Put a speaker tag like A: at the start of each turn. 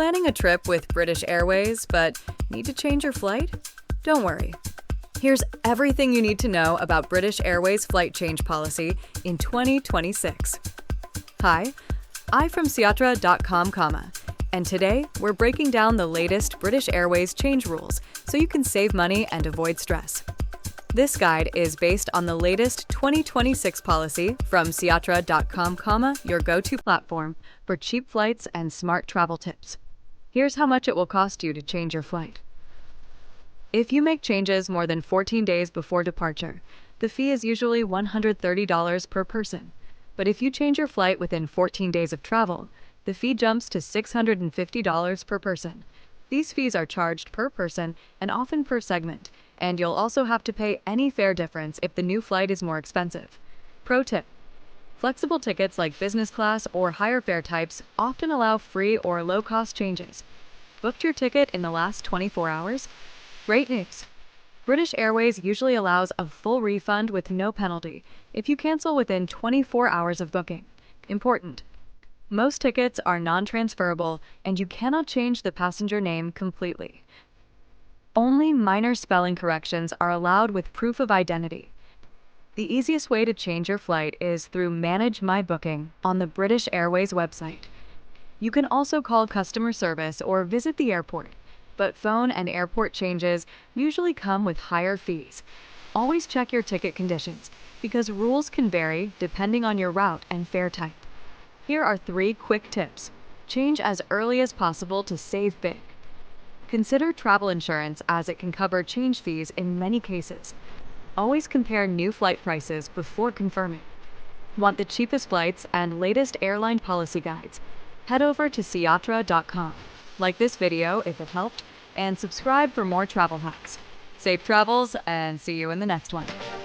A: planning a trip with British Airways but need to change your flight? Don't worry. Here's everything you need to know about British Airways flight change policy in 2026. Hi, I'm from Siatra.com, and today we're breaking down the latest British Airways change rules so you can save money and avoid stress. This guide is based on the latest 2026 policy from Siatra.com, your go-to platform for cheap flights and smart travel tips. Here's how much it will cost you to change your flight. If you make changes more than 14 days before departure, the fee is usually $130 per person. But if you change your flight within 14 days of travel, the fee jumps to $650 per person. These fees are charged per person and often per segment, and you'll also have to pay any fare difference if the new flight is more expensive. Pro tip: flexible tickets like business class or higher fare types often allow free or low-cost changes. Booked your ticket in the last 24 hours? Great news! British Airways usually allows a full refund with no penalty if you cancel within 24 hours of booking. Important: most tickets are non-transferable and you cannot change the passenger name completely. Only minor spelling corrections are allowed with proof of identity. The easiest way to change your flight is through Manage My Booking on the British Airways website. You can also call customer service or visit the airport, but phone and airport changes usually come with higher fees. Always check your ticket conditions, because rules can vary depending on your route and fare type. Here are 3 quick tips. Change as early as possible to save big. Consider travel insurance, as it can cover change fees in many cases. Always compare new flight prices before confirming. Want the cheapest flights and latest airline policy guides? Head over to Siatra.com. Like this video if it helped, and subscribe for more travel hacks. Safe travels, and see you in the next one.